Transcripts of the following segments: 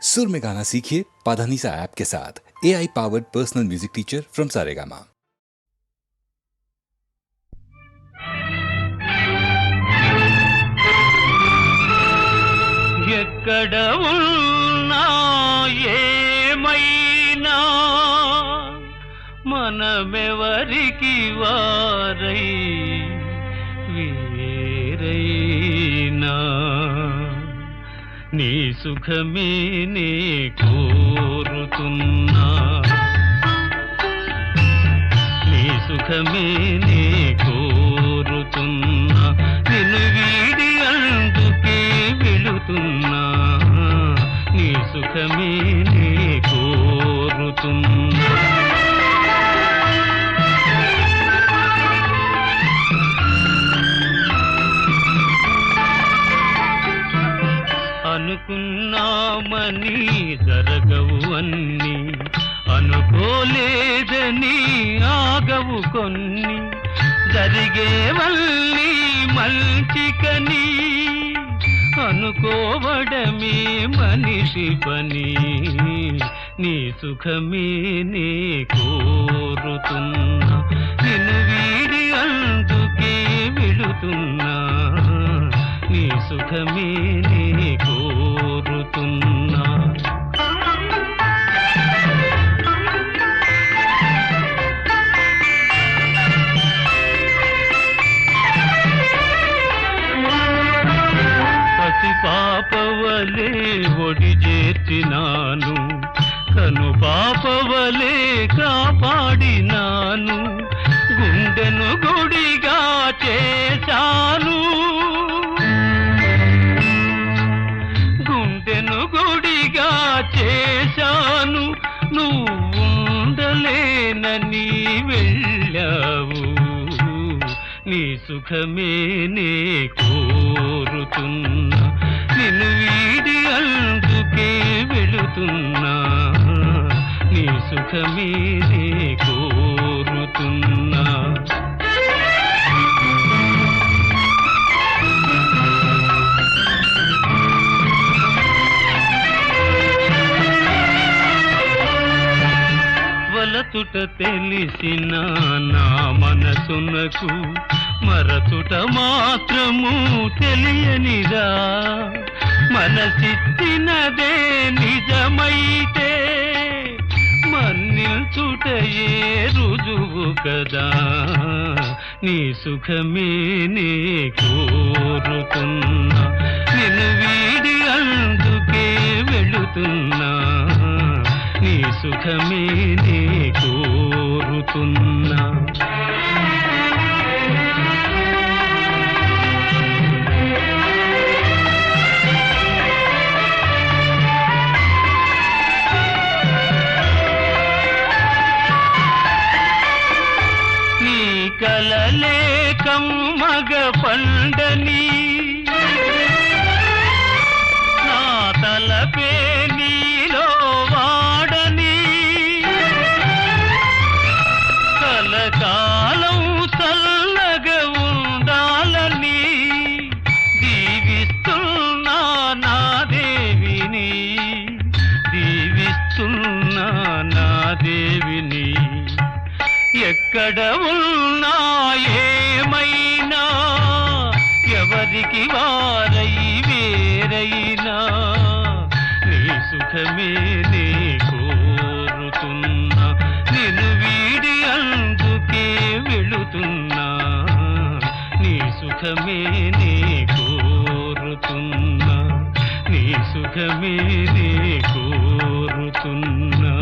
सुर में गाना सीखिए पाधानीसा ऐप के साथ। AI powered personal music teacher from Saregama. ఎక్కడ ఉన్నా ఏమైనా మనమెవరికి వారై వేరైనా నీ సుఖమే నే కోరుతున్నా, నీ సుఖమే నే కోరుతున్నా, నిన్ను వీడి అందుకే వెళుతున్నా, నీ సుఖమే నే కోరుతున్నా. అనుకున్నామని జరగవు అన్ని, అనుకోలేదని ఆగవు కొన్ని, జరిగేవల్లి మంచికని అనుకోవడమే మనిషి పని, నీ సుఖమే నే కోరుతున్నా, నిన్ను వీడి అందుకే వెళుతున్నా, నీ సుఖమే నే కోరుతున్నా. పసి పాపవలే ఒడి చేర్చినాను, కను పాపవలే కాపాడినాను, గుండెను గుడిగా చేశాను, గుడిగా చేశాను, నువ్వుండలేనని వెళ్ళావు, నీ సుఖమే నే కోరుతున్నా, నిన్ను వీడి అందుకే వెళుతున్నా, నీ సుఖమే నే కోరుతున్నా. వలచుట తెలిసిన నా మనసునకు మరచుట మాత్రము తెలియనిదా, మనసిచ్చినదే నిజమైతే మన్నిల్చుటయే రుజువు కదా, నీ సుఖమే నే కోరుతున్నా, నిన్ను వీడి అందుకే వెళుతున్నా, నీ సుఖమే నే కోరుతున్నా. నీ కలలే కమ్మగ పండని, నా తలపే నీలో వాడని, కలకాలం చల్లగా ఉండాలని దీవిస్తున్నా నా దేవిని, దీవిస్తున్నా నా దేవిని. ఎక్కడ ఉన్నా ఏమైనా ఎవరికి వారై వేరైనా నీ సుఖమే నే కోరుతున్నా, నిన్ను వీడి అందుకే వెళుతున్నా, నీ సుఖమే నే కోరుతున్నా, నీ సుఖమే నే కోరుతున్నా.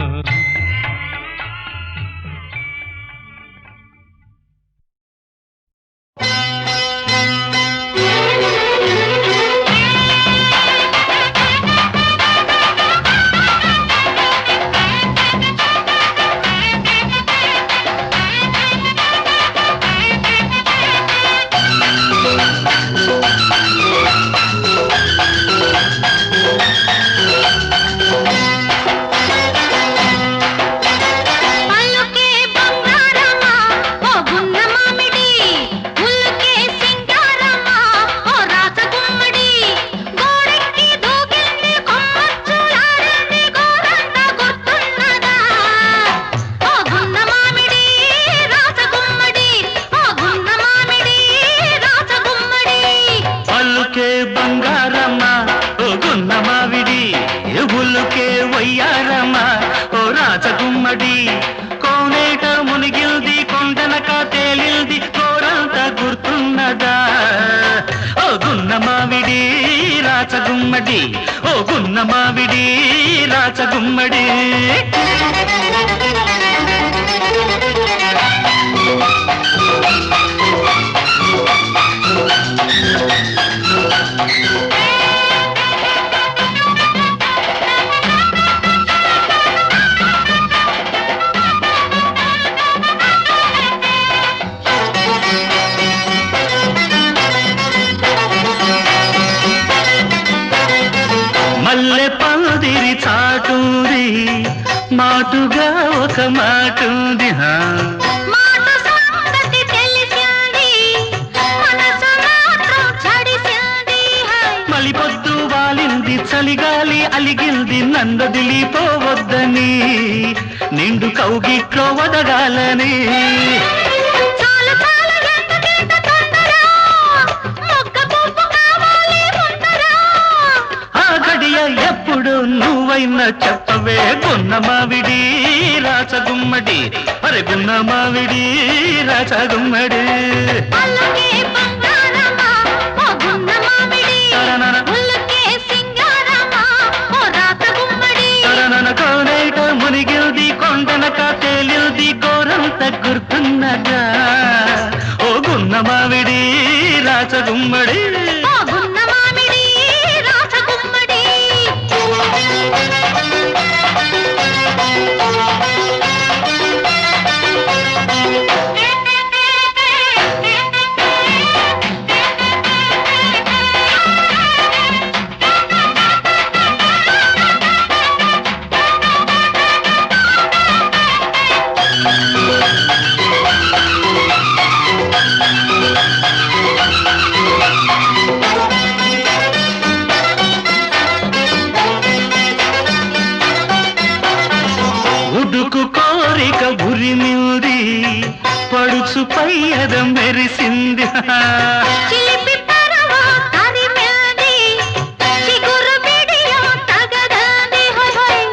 రాచగుమ్మడి ఓ గున్న మావిడి రాచగుమ్మడి మల్లె పందిరి చాటుంది మాటుగా ఒక మాటుంది మలిపొద్దు వాలింది చలిగాలి అలిగింది నందదిలిపోవద్దని నిండు కౌగిట్లో వదగాలని ఎప్పుడు నువ్వైనా చెప్పవే గున్న మావిడి రాచగుమ్మడి అరే గున్న మావిడి రాచగుమ్మడి కోనేట మునిగిల్ది కొండనక తేలిల్ది గోరంత గుర్తున్నదా ఓ గున్న మావిడి రాచగుమ్మడి ఉడుకు కోరిక ఉరిమింది పడుచు పయ్యద మెరిసింది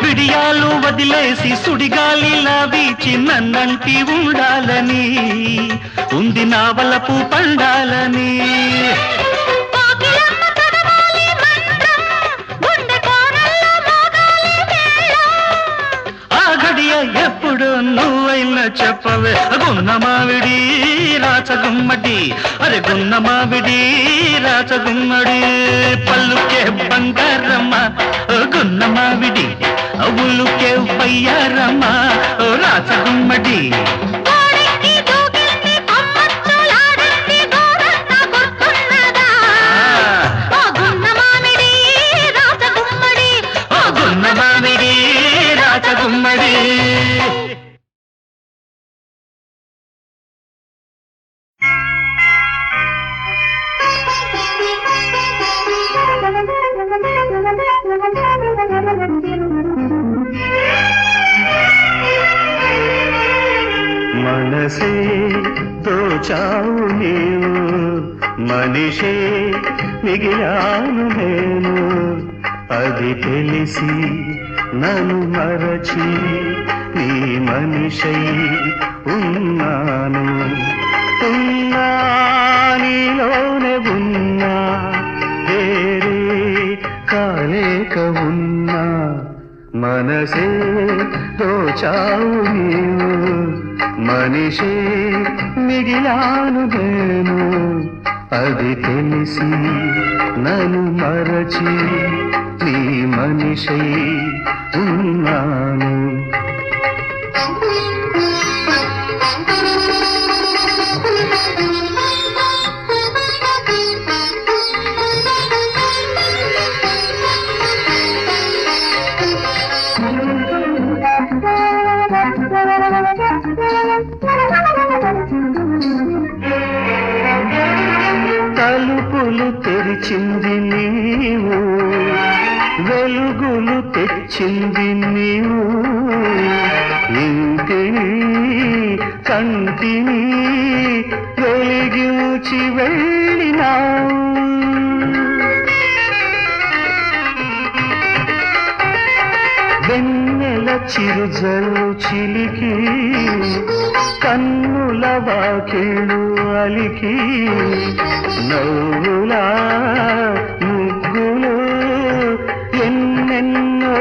పిడియాలు వదిలేసి సుడిగాలిలా వీచి నన్నంటి ఉండాలని ఉంది నా వలపు పండాలని ఎప్పుడు నువ్వైనా చెప్పవే గున్న మావిడి రాచగుమ్మడి అరే గున్న మావిడి రాచగుమ్మడి పల్లుకే బంగారమ్మ గున్న మావిడి ఉల్లుకే పయ్యారమ్మ రాచగుమ్మడి గున్న మావిడి రాచగుమ్మడి మనసే దోచావు నీవు మనిషే మిగిలాను నేను అది తెలిసి నన్ను మరచి నీ మనిషై ఉన్నాను ఉన్నా నీలోనే ఉన్నా వేరే కాలేక ఉన్నా మనసే దోచావు నీవు మనిషే మిగిలాను నేను అది తెలిసి నన్ను మరచి నీ మనిషై ఉన్నాను తలుపులు తెరిచింది నీవు వెలుగులు తెచ్చింది నీవు ఇంటిని కంటిని వెలిగించి వెళ్ళినావు వెన్నెల చిరుజలు చిలికి కన్నుల వాకిళ్ళు అలికి నవ్వులా ముగ్గులు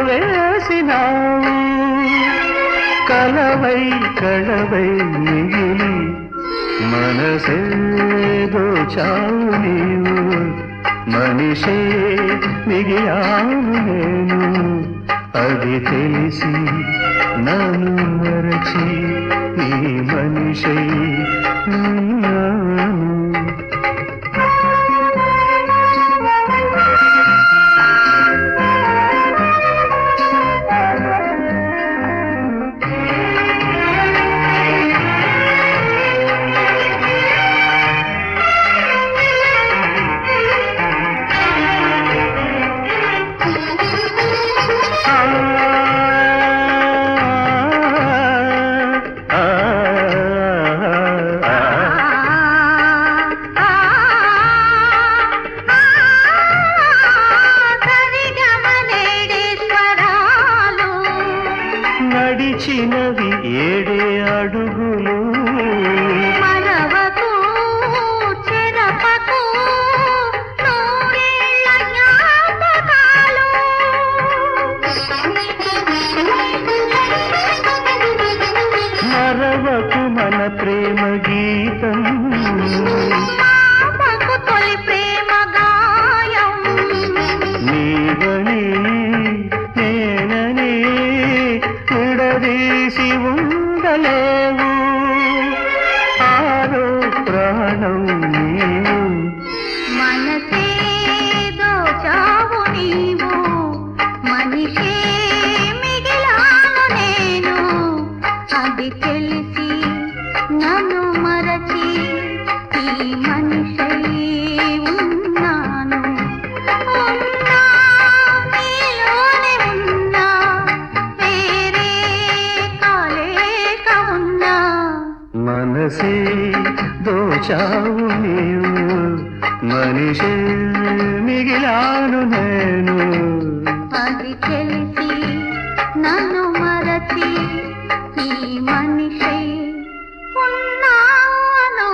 వేసినావు కలవై కళవై మిగిలి మనసేదో చావు నీవు మనిషే మిగిలాను నేను అది తెలిసి నన్ను మరచి ఈ మనిషై ఉన్నాను. నడిచినవి 7 అడుగులు మరవకు చెరపకు నూరేళ్ల జ్ఞాపకాలు మరవకు మన ప్రేమ గీతం మామకు తొలి ప్రేమ గాయం నీవని నేనని విడదీసి ఉండలేవు ఆరో ప్రాణం నీవు మనసే దోచావు నీవు మనిషే మిగిలాను నేను అది తెలిసి నన్ను మరచి ఈ మనిషై ఉన్నాను ఉన్నా నీలోనే ఉన్నా వేరే కాలేక ఉన్నా మనసే దోచావు నీవు మనిషే మిగిలాను నేను అది తెలిసి నన్ను మరచి ఈ మనిషై ఉన్నాను.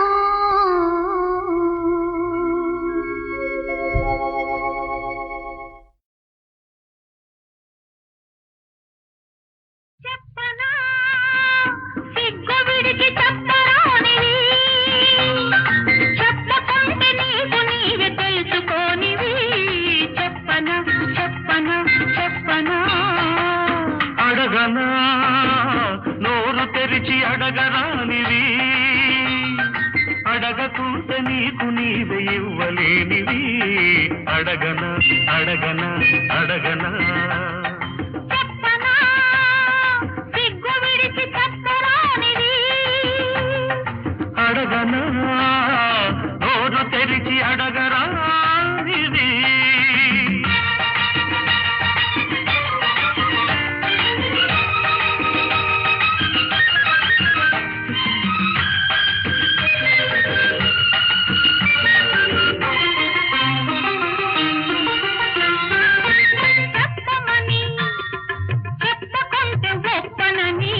చెప్పనా సిగ్గు విడిచి చెప్పరానివి చెప్పకుంటే నీకు నీవే తెలుసుకోనివి చెప్పనా చెప్పనా చెప్పనా అడగనా నోరు తెరిచి అడగరానివి అడగకుంటే నీకు నీవే ఇవ్వలేనివి అడగనా అడగనా అడగనా చెప్పనా సిగ్గు విడిచి చెప్పరానివి అడగనా నోరు తెరిచి అడగరానివి చెప్పమని చెప్పకుంటే ఒప్పనని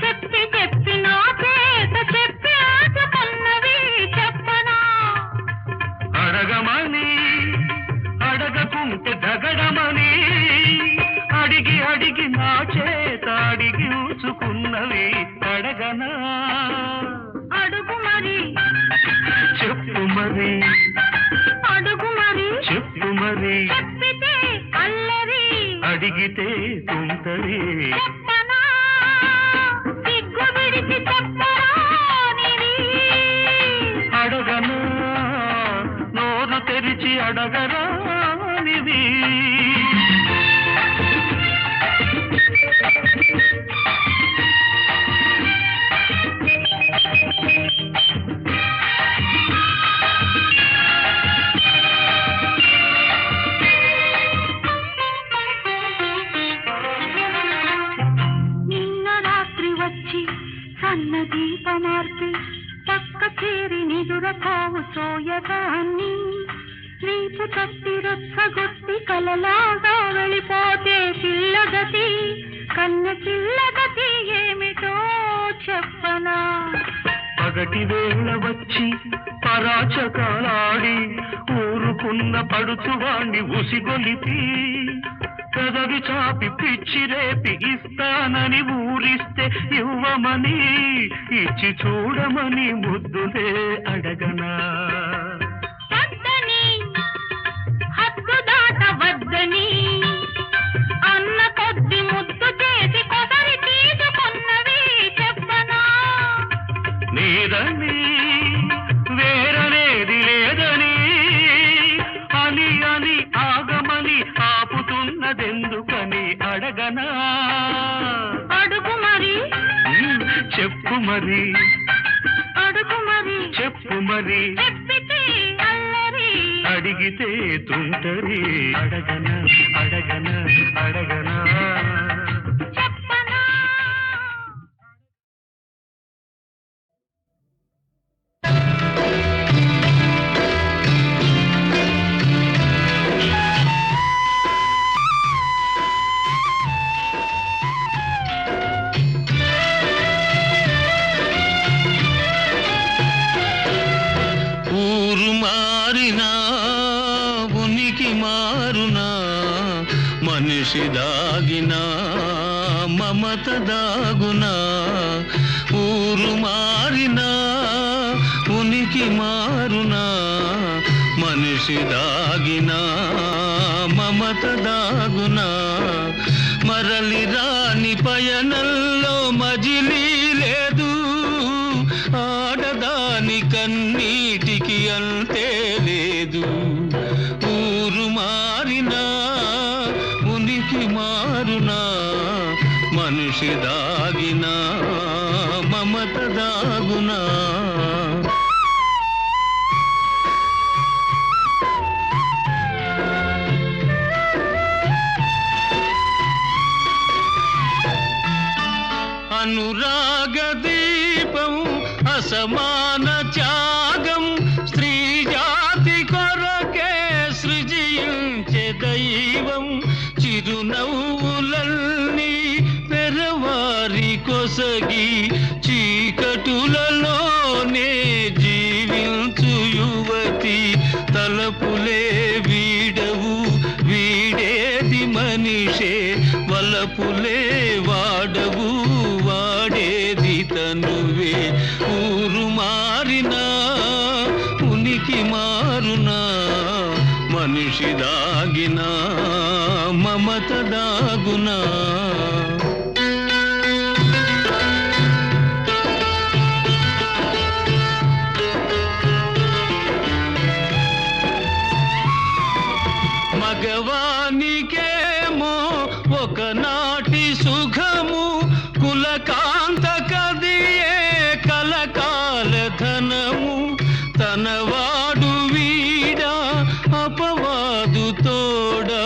చెప్పి చెప్పి నా చేత చెప్పి ఆశకున్నవి చెప్పనా అడగమని అడగకుంటే దగడమని అడిగి అడిగి నా చేత అడిగి ఉంచుకున్నవి అడగనా అడుగు మరి చెప్పు మరి అడుగు మరి చెప్పు మరి చెప్పితే అల్లరి అడిగితే తుంటరి చెప్పనా సిగ్గు విడిచి చెప్పరానివి అడగనా నోరు తెరిచి అడగరానిది నిన్న రాత్రి వచ్చి సన్న దీపమార్పి పక్క చేరి నిదురపోవు సోయగాన్ని నీపు తప్పి రొచ్చగొట్టి కలలాగా వెళ్ళిపోతే పిల్లగతి కన్న పిల్లగతి ఏమిటో చెప్పనా పగటి వేళ వచ్చి పరాచకాలాడి ఊరుకున్న పడుచువాణ్ణి ఉసిగొలిపి పెదవి చాపి పిచ్చి రేపి ఇస్తానని ఊరిస్తే ఇవ్వమని ఇచ్చి చూడమని ముద్దులే అడగనా వద్దని హద్దు దాటవద్దని అన్న కొద్ది ముద్దు చేసి కొసరి తీసుకున్నవి చెప్పనా నీదని వేరనేది లేదని అని అని ఆగమని ఆపుతున్నదెందుకని అడగనా అడుగు మరి చెప్పు మరి అడుగు మరి చెప్పు మరి చెప్పితే అల్లరి అడిగితే తుంటరి అడగనా అడగనా అడగనా చెప్పనా ఊరు మారినా ఉనికి మారునా మనిషి దాగినా మమత దాగునా ఊరు మారినా ఉనికి మారునా మనిషి దాగినా మమత దాగునా మరలి రాని పయనంలో మజిలీ లేదు ఆడదాని కన్నీటికి అంతే లేదు ఊరు మారినా ఉనికి మారునా మనిషి దాగినా మమత దాగునా అనురాగ దీపం అసమాన త్యాగం స్త్రీ జాతి కొరకే సృజించే దైవం చిరునవ్వులన్నీ పెరవారి కొసగి చీకటులలోనే జీవించు యువతి తలపులే వీడవు వీడేది మనిషే వలపులే వాడవు వాడేది తనువే ఊరు మారినా ఉనికి మారునా మనిషి దాగినా మమత దాగునా మగవానికేమో ఒకనాటి సుఖము కులకాంత కదియే కలకాల ధనము తనవాడు వీడా అపవాదు తోడా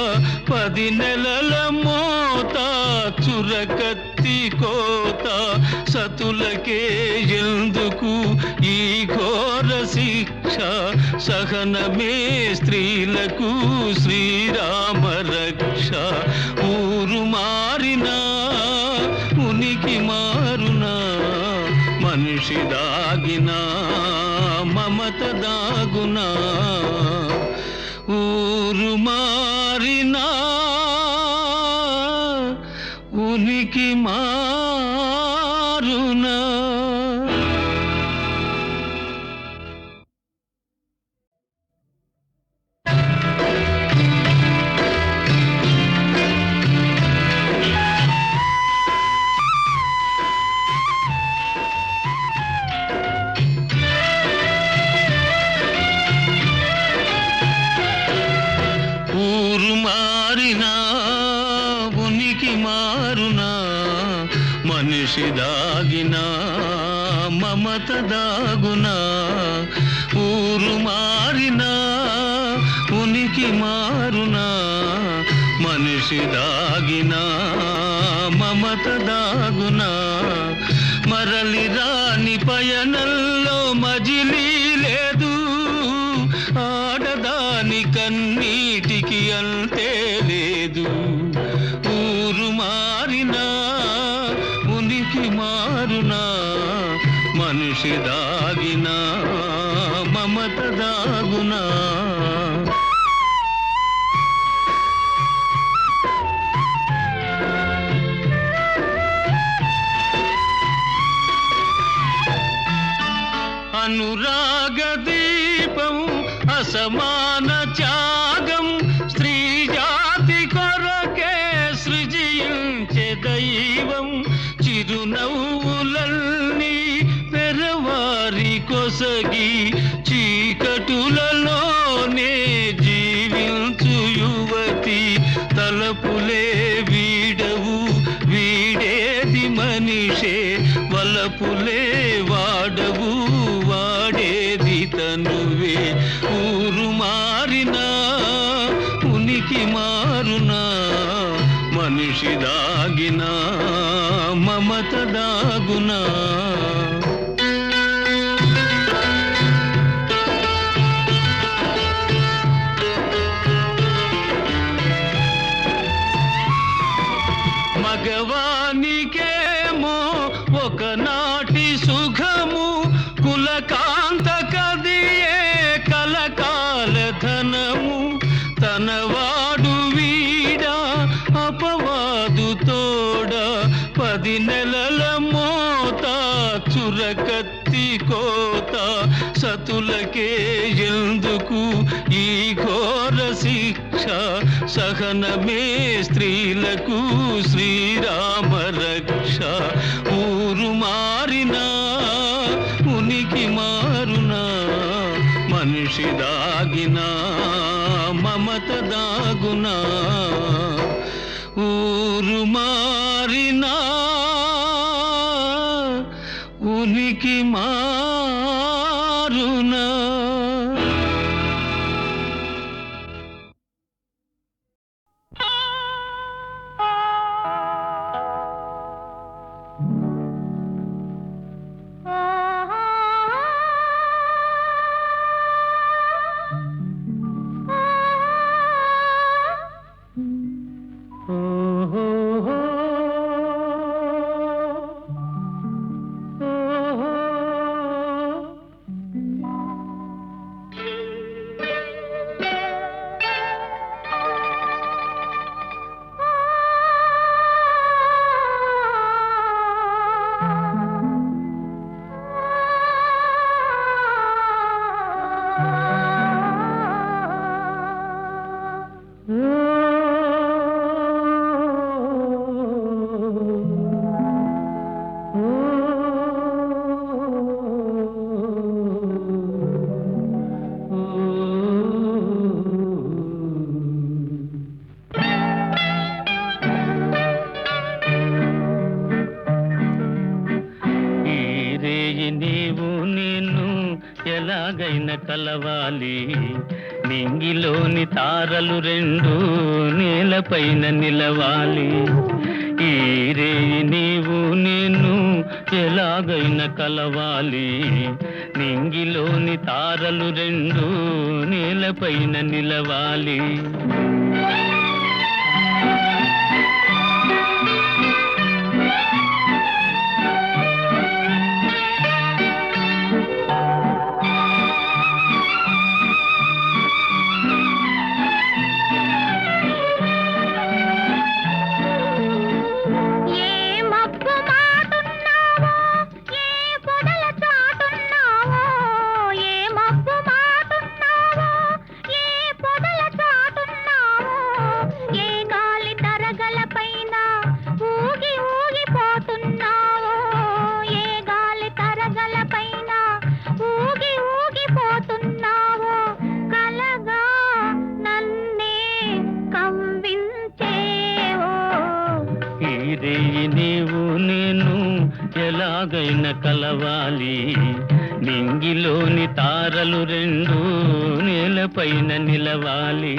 10 నెలల మోత చురకత్తి కోత సతులకే ఎందుకు ఈ ఘోర శిక్ష సహనమే స్త్రీలకు శ్రీరామ రక్ష ఊరు మారినా ఉనికి మారునా మనిషి దాగినా మమత దాగునా ఊరు మారినా ఉనికి మారునా ఊరు మారినా ఉనికి మారునా మనిషి దాగినా మమత దాగునా ఊరు మారినా ఉనికి మారునా మనిషి దాగినా మమత దాగునా మరలి రాని పయనంలో మజిలీ లేదు ఆడదాని కన్నీటికి అంతే లేదు ఊరు మారినా ఉనికి మారునా మనిషి దాగినా మమత దాగునా అనురాగ దీపం అసమాన త్యాగం స్త్రీ జాతి కొరకే సృజించే దైవం చిరునవ్వులన్నీ పెరవారి కొసగి చీకటులలోనే జీవించు యువతి తలపులే వీడవు వీడేది మనిషే వలపులే వాడవు వాడేది తనువే ఊరు మారినా ఉనికి మారునా మనిషి దాగినా మమత దాగునా మగవానికేమో ఒకనాటి సుఖము కులకాంత కదియే కలకాల ధనము తనవాడు వీడా అపవాదు తోడ 10 నెలల మోత చురకత్తి కోత సతులకే ఎందుకు ఈ ఘోర శిక్ష సహనమే స్త్రీలకు శ్రీరామ రక్ష ఊరు మారినా ఉనికి మారునా మనిషి దాగినా మమత దాగునా ఊరు మారినా ఉనికి మారునా ఎలాగైనా కలవాలి నింగిలోని తారలు రెండు నేలపైన నిలవాలి ఈ రేయి నీవు నేను ఎలాగైనా కలవాలి నింగిలోని తారలు రెండు నేలపైన నిలవాలి నీవు నేను ఎలాగైనా కలవాలి నింగిలోని తారలు రెండు నేలపైన నిలవాలి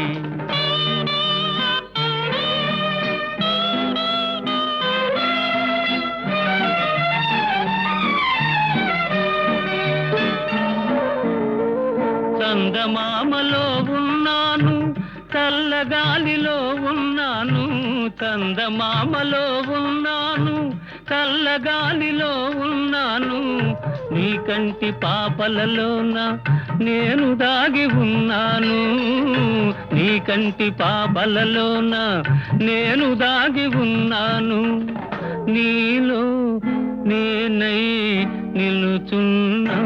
చందమామలో ఉన్నాను చల్లగాలిలో ఉన్నాను చందమామలో ఉన్నాను చల్లగాలిలో ఉన్నాను నీ కంటి పాపలలోన నేను దాగి ఉన్నాను నీ కంటి పాపలలోన నేను దాగి ఉన్నాను నీలో నేనై నిలుచున్నాను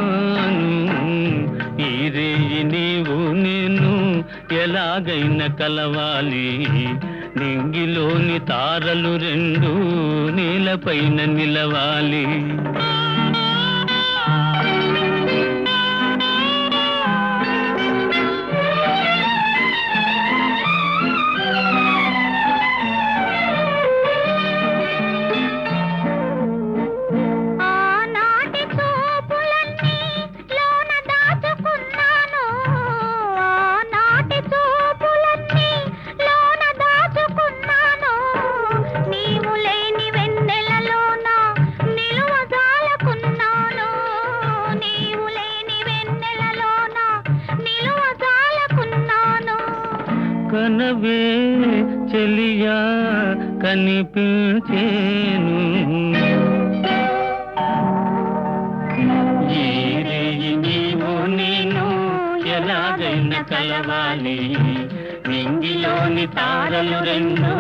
ఎలాగైనా కలవాలి. నింగిలోని తారలు రెండు నీలపైన నిలవాలి. ఆనాటి చూపులన్నీ లోన దాచుకున్నాను. ఆనాటి చూపులన్నీ లోన దాచుకున్నాను. నీవు లేని వెన్నెలలోన నిలువజాలకున్నాను. నీవు లేని వెన్నెలలోన నిలువజాలకున్నాను. కనవే చెలియా కనిపించేను. ఈ రేయి నీవు నేను ఎలాగైనా కలవాలి. నింగిలోని తారలు రెండు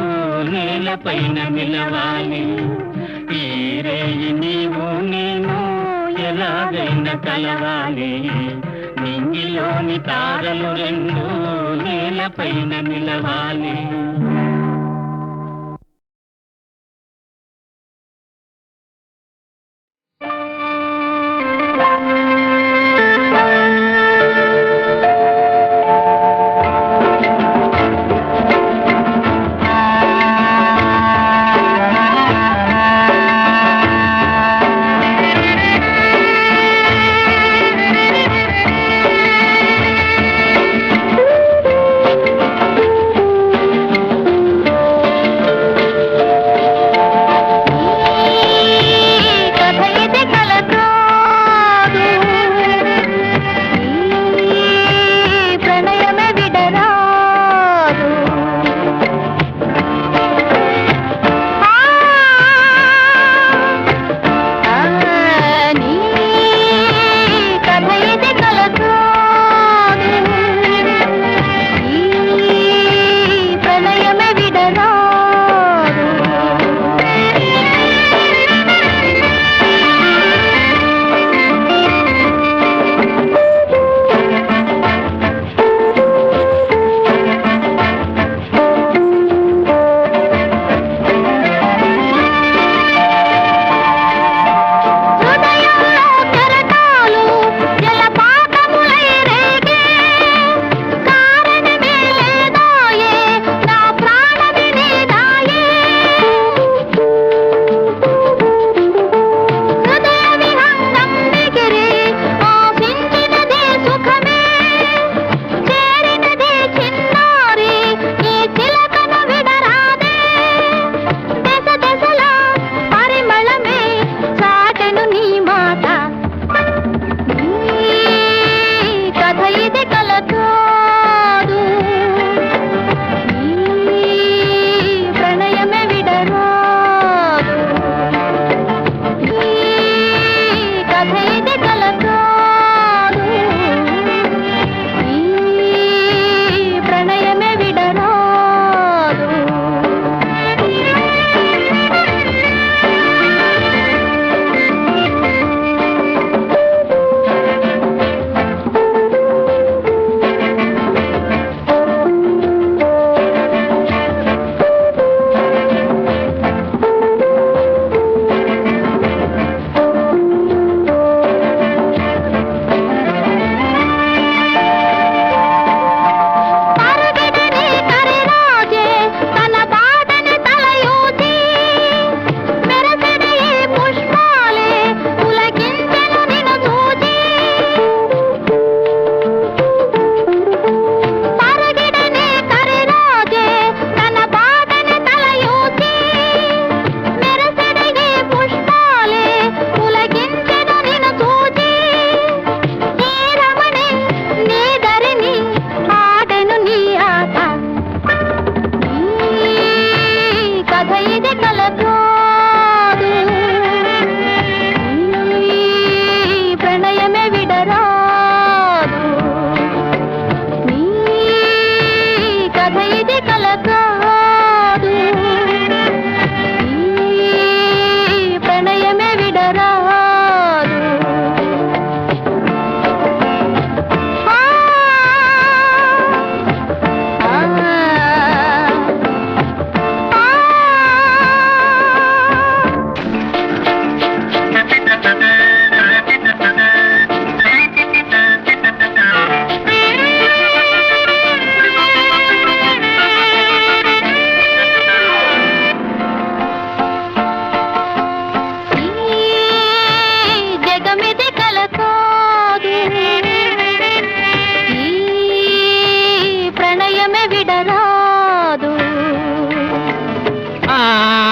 నేలపైన నిలవాలి. ఈ రేయి నీవు నేను ఎలాగైనా కలవాలి. నింగిలోని తారలు రెండు నేలపైన నిలవాలి. ఆ